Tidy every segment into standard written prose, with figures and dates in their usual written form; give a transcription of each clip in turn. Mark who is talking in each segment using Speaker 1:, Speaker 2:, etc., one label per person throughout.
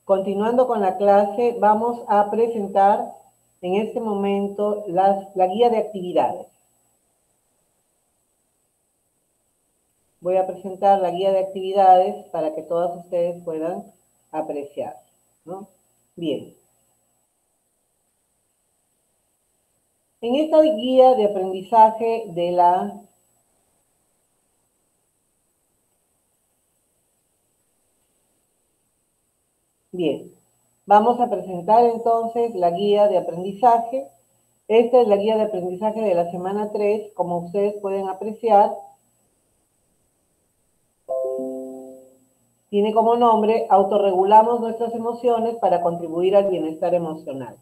Speaker 1: Continuando con la clase, vamos a presentar en este momento la guía de actividades. Voy a presentar la guía de actividades para que todos ustedes puedan apreciar, ¿no? Bien. En esta guía de aprendizaje de la Bien, vamos a presentar entonces la guía de aprendizaje. Esta es la guía de aprendizaje de la semana 3. Como ustedes pueden apreciar, tiene como nombre Autorregulamos nuestras emociones para contribuir al bienestar emocional.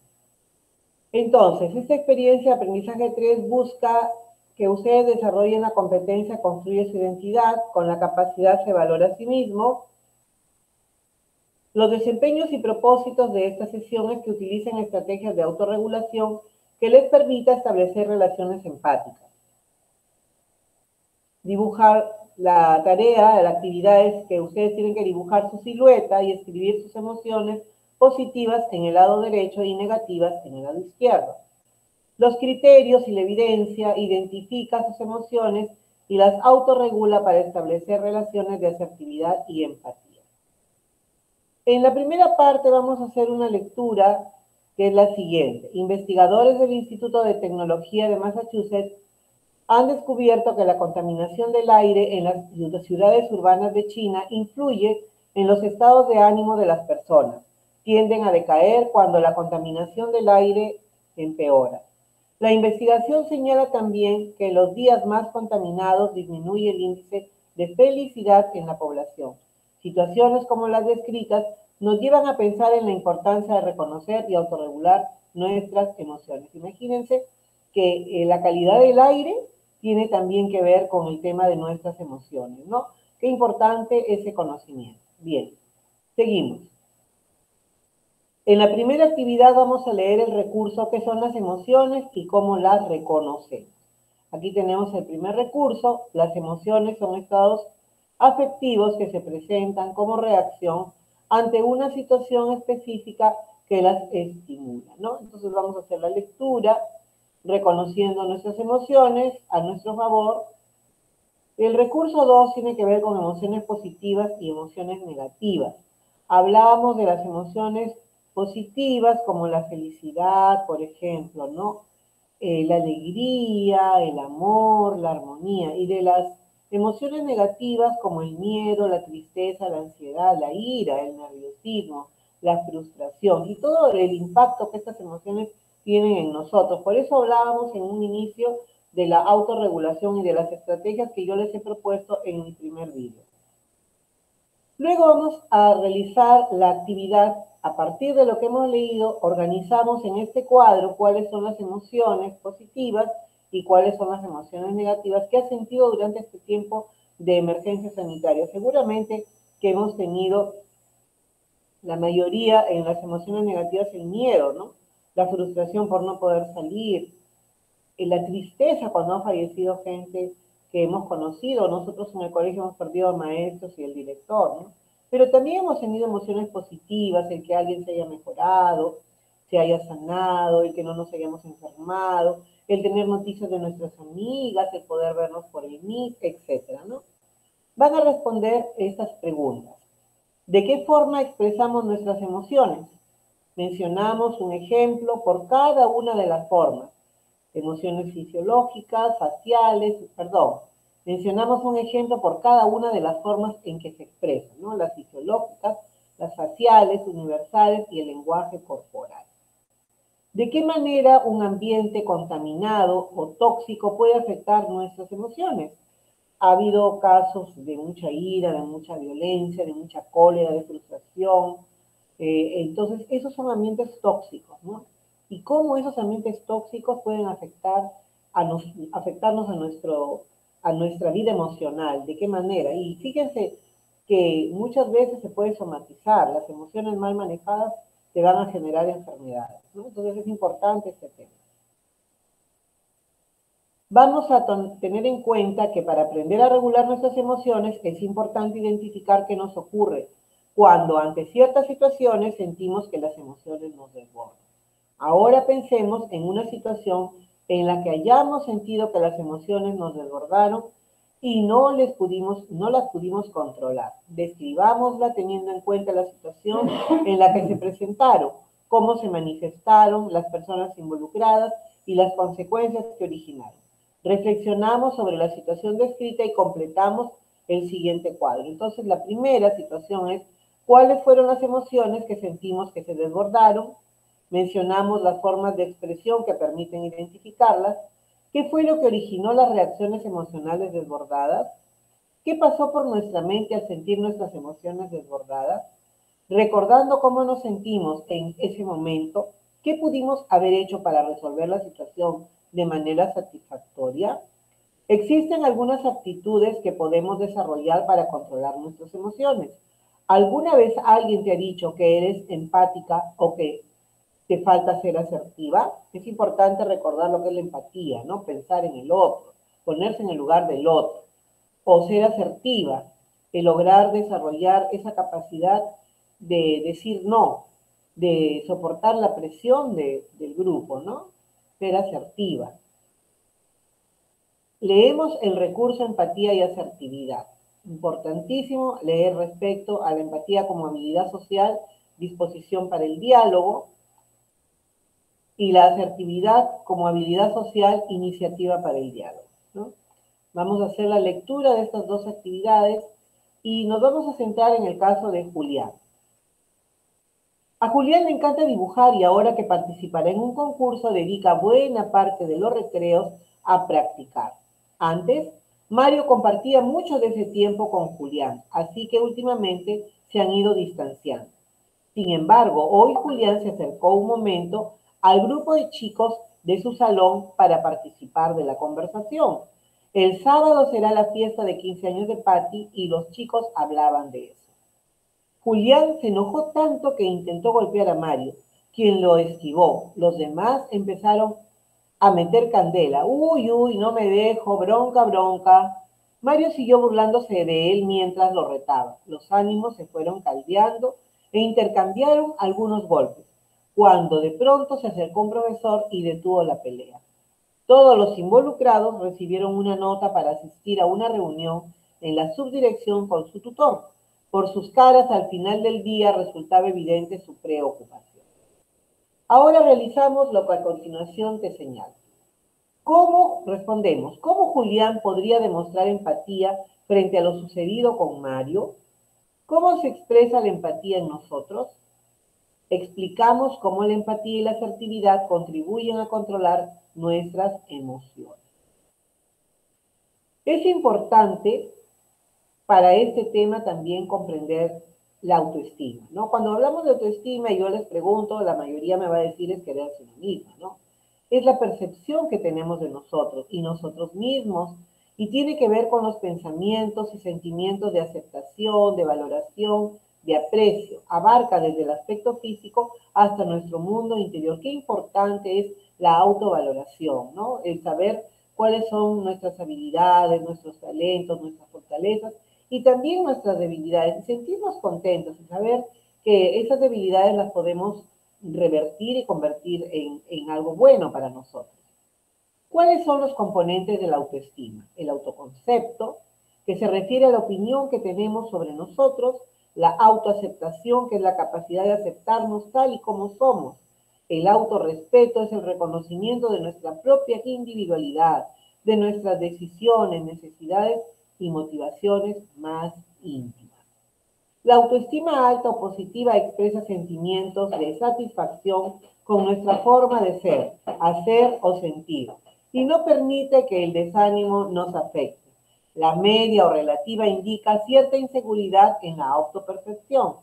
Speaker 1: Entonces, esta experiencia de aprendizaje 3 busca que ustedes desarrollen la competencia Construye su identidad, con la capacidad se valora a sí mismo. Los desempeños y propósitos de esta sesión es que utilicen estrategias de autorregulación que les permita establecer relaciones empáticas. Dibujar la tarea, la actividad es que ustedes tienen que dibujar su silueta y escribir sus emociones positivas en el lado derecho y negativas en el lado izquierdo. Los criterios y la evidencia identifica sus emociones y las autorregula para establecer relaciones de asertividad y empatía. En la primera parte vamos a hacer una lectura que es la siguiente. Investigadores del Instituto de Tecnología de Massachusetts han descubierto que la contaminación del aire en las ciudades urbanas de China influye en los estados de ánimo de las personas. Tienden a decaer cuando la contaminación del aire empeora. La investigación señala también que los días más contaminados disminuye el índice de felicidad en la población. Situaciones como las descritas nos llevan a pensar en la importancia de reconocer y autorregular nuestras emociones. Imagínense que la calidad del aire tiene también que ver con el tema de nuestras emociones, ¿no? Qué importante ese conocimiento. Bien, seguimos. En la primera actividad vamos a leer el recurso qué son las emociones y cómo las reconocemos. Aquí tenemos el primer recurso. Las emociones son estados afectivos que se presentan como reacción ante una situación específica que las estimula, ¿no? Entonces vamos a hacer la lectura reconociendo nuestras emociones a nuestro favor. El recurso 2 tiene que ver con emociones positivas y emociones negativas. Hablábamos de las emociones positivas como la felicidad, por ejemplo, ¿no? La alegría, el amor, la armonía, y de las emociones negativas como el miedo, la tristeza, la ansiedad, la ira, el nerviosismo, la frustración y todo el impacto que estas emociones tienen en nosotros. Por eso hablábamos en un inicio de la autorregulación y de las estrategias que yo les he propuesto en mi primer video. Luego vamos a realizar la actividad. A partir de lo que hemos leído, organizamos en este cuadro cuáles son las emociones positivas y cuáles son las emociones negativas que has sentido durante este tiempo de emergencia sanitaria. Seguramente que hemos tenido la mayoría en las emociones negativas el miedo, ¿no? La frustración por no poder salir, la tristeza cuando ha fallecido gente que hemos conocido. Nosotros en el colegio hemos perdido a maestros y el director, ¿no? Pero también hemos tenido emociones positivas, el que alguien se haya mejorado, se haya sanado, el que no nos hayamos enfermado, el tener noticias de nuestras amigas, el poder vernos por el MIT, etcétera, ¿no? Van a responder estas preguntas. ¿De qué forma expresamos nuestras emociones? Mencionamos un ejemplo por cada una de las formas. Emociones fisiológicas, faciales, mencionamos un ejemplo por cada una de las formas en que se expresan, ¿no? Las fisiológicas, las faciales, universales y el lenguaje corporal. ¿De qué manera un ambiente contaminado o tóxico puede afectar nuestras emociones? Ha habido casos de mucha ira, de mucha violencia, de mucha cólera, de frustración. Entonces, esos son ambientes tóxicos, ¿no? Y cómo esos ambientes tóxicos pueden afectarnos a nuestra vida emocional, de qué manera. Y fíjense que muchas veces se puede somatizar, las emociones mal manejadas te van a generar enfermedades, ¿no? Entonces es importante este tema. Vamos a tener en cuenta que para aprender a regular nuestras emociones es importante identificar qué nos ocurre cuando ante ciertas situaciones sentimos que las emociones nos desbordan. Ahora pensemos en una situación en la que hayamos sentido que las emociones nos desbordaron y no las pudimos controlar. Describámosla teniendo en cuenta la situación en la que se presentaron, cómo se manifestaron las personas involucradas y las consecuencias que originaron. Reflexionamos sobre la situación descrita y completamos el siguiente cuadro. Entonces, la primera situación es cuáles fueron las emociones que sentimos que se desbordaron. Mencionamos las formas de expresión que permiten identificarlas. ¿Qué fue lo que originó las reacciones emocionales desbordadas? ¿Qué pasó por nuestra mente al sentir nuestras emociones desbordadas? Recordando cómo nos sentimos en ese momento, ¿qué pudimos haber hecho para resolver la situación de manera satisfactoria? Existen algunas aptitudes que podemos desarrollar para controlar nuestras emociones. ¿Alguna vez alguien te ha dicho que eres empática o que te falta ser asertiva? Es importante recordar lo que es la empatía, ¿no? Pensar en el otro, ponerse en el lugar del otro. O ser asertiva, el lograr desarrollar esa capacidad de decir no, de soportar la presión del grupo, ¿no? Ser asertiva. Leemos el recurso empatía y asertividad. Importantísimo leer respecto a la empatía como habilidad social, disposición para el diálogo, y la asertividad como habilidad social, iniciativa para el diálogo, ¿no? Vamos a hacer la lectura de estas dos actividades y nos vamos a centrar en el caso de Julián. A Julián le encanta dibujar y ahora que participará en un concurso dedica buena parte de los recreos a practicar. Antes, Mario compartía mucho de ese tiempo con Julián, así que últimamente se han ido distanciando. Sin embargo, hoy Julián se acercó un momento al grupo de chicos de su salón para participar de la conversación. El sábado será la fiesta de 15 años de Patty y los chicos hablaban de eso. Julián se enojó tanto que intentó golpear a Mario, quien lo esquivó. Los demás empezaron a meter candela. Uy, uy, no me dejo, bronca, bronca. Mario siguió burlándose de él mientras lo retaba. Los ánimos se fueron caldeando e intercambiaron algunos golpes, cuando de pronto se acercó un profesor y detuvo la pelea. Todos los involucrados recibieron una nota para asistir a una reunión en la subdirección con su tutor. Por sus caras, al final del día resultaba evidente su preocupación. Ahora realizamos lo que a continuación te señalo. ¿Cómo respondemos? ¿Cómo Julián podría demostrar empatía frente a lo sucedido con Mario? ¿Cómo se expresa la empatía en nosotros? Explicamos cómo la empatía y la asertividad contribuyen a controlar nuestras emociones. Es importante para este tema también comprender la autoestima, ¿no? Cuando hablamos de autoestima y yo les pregunto, la mayoría me va a decir es quererse uno mismo, ¿no? Es la percepción que tenemos de nosotros y nosotros mismos y tiene que ver con los pensamientos y sentimientos de aceptación, de valoración, de aprecio. Abarca desde el aspecto físico hasta nuestro mundo interior. Qué importante es la autovaloración, ¿no? El saber cuáles son nuestras habilidades, nuestros talentos, nuestras fortalezas y también nuestras debilidades. Y sentirnos contentos y saber que esas debilidades las podemos revertir y convertir en algo bueno para nosotros. ¿Cuáles son los componentes de la autoestima? El autoconcepto, que se refiere a la opinión que tenemos sobre nosotros, la autoaceptación, que es la capacidad de aceptarnos tal y como somos. El autorrespeto es el reconocimiento de nuestra propia individualidad, de nuestras decisiones, necesidades y motivaciones más íntimas. La autoestima alta o positiva expresa sentimientos de satisfacción con nuestra forma de ser, hacer o sentir y no permite que el desánimo nos afecte. La media o relativa indica cierta inseguridad en la autopercepción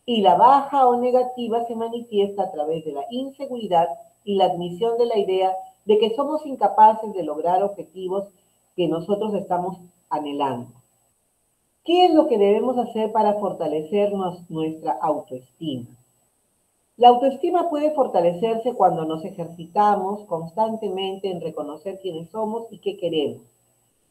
Speaker 1: y la baja o negativa se manifiesta a través de la inseguridad y la admisión de la idea de que somos incapaces de lograr objetivos que nosotros estamos anhelando. ¿Qué es lo que debemos hacer para fortalecernos nuestra autoestima? La autoestima puede fortalecerse cuando nos ejercitamos constantemente en reconocer quiénes somos y qué queremos,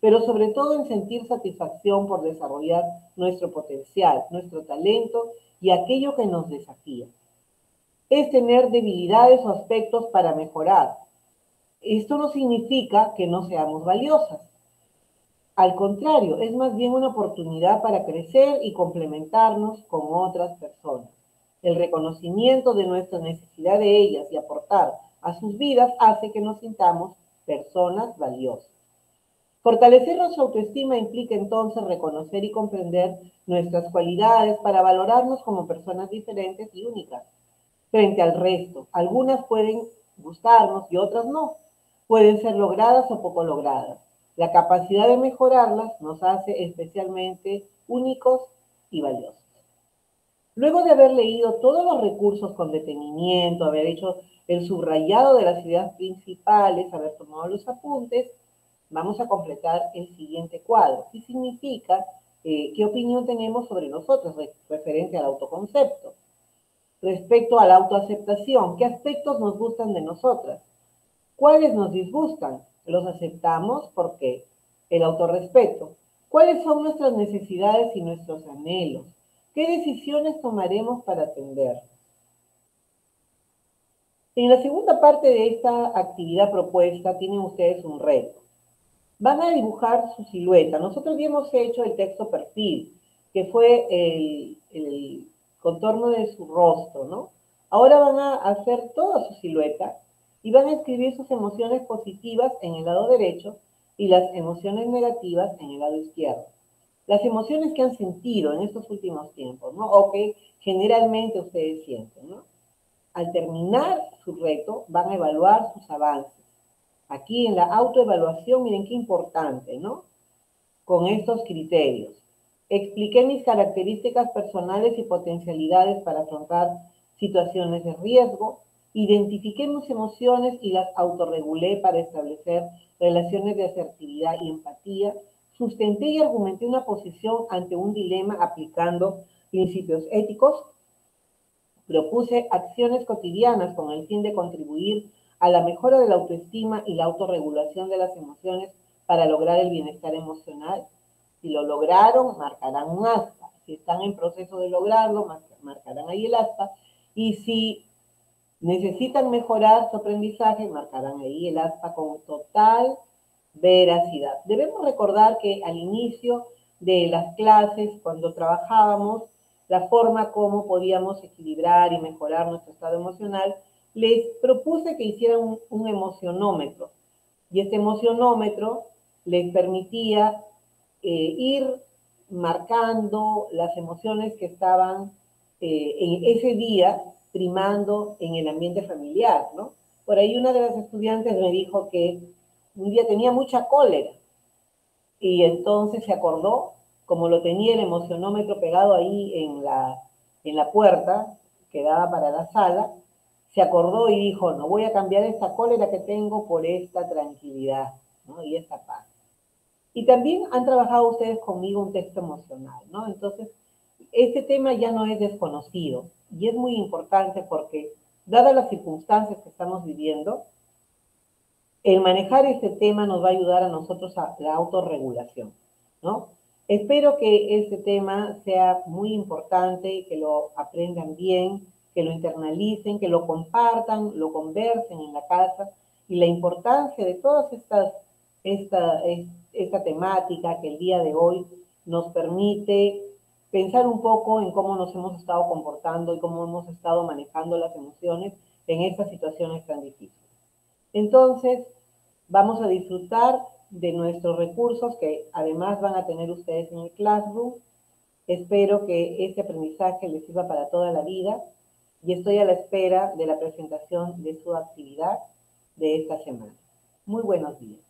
Speaker 1: pero sobre todo en sentir satisfacción por desarrollar nuestro potencial, nuestro talento y aquello que nos desafía. Es tener debilidades o aspectos para mejorar. Esto no significa que no seamos valiosas. Al contrario, es más bien una oportunidad para crecer y complementarnos con otras personas. El reconocimiento de nuestra necesidad de ellas y aportar a sus vidas hace que nos sintamos personas valiosas. Fortalecer nuestra autoestima implica entonces reconocer y comprender nuestras cualidades para valorarnos como personas diferentes y únicas frente al resto. Algunas pueden gustarnos y otras no. Pueden ser logradas o poco logradas. La capacidad de mejorarlas nos hace especialmente únicos y valiosos. Luego de haber leído todos los recursos con detenimiento, haber hecho el subrayado de las ideas principales, haber tomado los apuntes, vamos a completar el siguiente cuadro. ¿Qué significa? ¿Qué opinión tenemos sobre nosotros referente al autoconcepto? Respecto a la autoaceptación, ¿qué aspectos nos gustan de nosotras? ¿Cuáles nos disgustan? Los aceptamos porque el autorrespeto. ¿Cuáles son nuestras necesidades y nuestros anhelos? ¿Qué decisiones tomaremos para atender? En la segunda parte de esta actividad propuesta tienen ustedes un reto. Van a dibujar su silueta. Nosotros ya hemos hecho el texto perfil, que fue el contorno de su rostro, ¿no? Ahora van a hacer toda su silueta y van a escribir sus emociones positivas en el lado derecho y las emociones negativas en el lado izquierdo. Las emociones que han sentido en estos últimos tiempos, ¿no? O que generalmente ustedes sienten, ¿no? Al terminar su reto, van a evaluar sus avances. Aquí en la autoevaluación, miren qué importante, ¿no? Con estos criterios. Expliqué mis características personales y potencialidades para afrontar situaciones de riesgo. Identifiqué mis emociones y las autorregulé para establecer relaciones de asertividad y empatía. Sustenté y argumenté una posición ante un dilema aplicando principios éticos. Propuse acciones cotidianas con el fin de contribuir a la mejora de la autoestima y la autorregulación de las emociones para lograr el bienestar emocional. Si lo lograron, marcarán un asta. Si están en proceso de lograrlo, marcarán ahí el asta. Y si necesitan mejorar su aprendizaje, marcarán ahí el asta con total veracidad. Debemos recordar que al inicio de las clases, cuando trabajábamos, la forma como podíamos equilibrar y mejorar nuestro estado emocional, les propuse que hicieran un emocionómetro. Y este emocionómetro les permitía ir marcando las emociones que estaban en ese día primando en el ambiente familiar, ¿no? Por ahí una de las estudiantes me dijo que un día tenía mucha cólera y entonces se acordó, como lo tenía el emocionómetro pegado ahí en la puerta que daba para la sala, se acordó y dijo, no voy a cambiar esta cólera que tengo por esta tranquilidad, ¿no? Y esta paz. Y también han trabajado ustedes conmigo un texto emocional, ¿no? Entonces, este tema ya no es desconocido y es muy importante porque, dadas las circunstancias que estamos viviendo, el manejar este tema nos va a ayudar a nosotros a la autorregulación, ¿no? Espero que este tema sea muy importante, que lo aprendan bien, que lo internalicen, que lo compartan, lo conversen en la casa y la importancia de todas esta temática que el día de hoy nos permite pensar un poco en cómo nos hemos estado comportando y cómo hemos estado manejando las emociones en estas situaciones tan difíciles. Entonces, vamos a disfrutar de nuestros recursos que además van a tener ustedes en el Classroom. Espero que este aprendizaje les sirva para toda la vida y estoy a la espera de la presentación de su actividad de esta semana. Muy buenos días.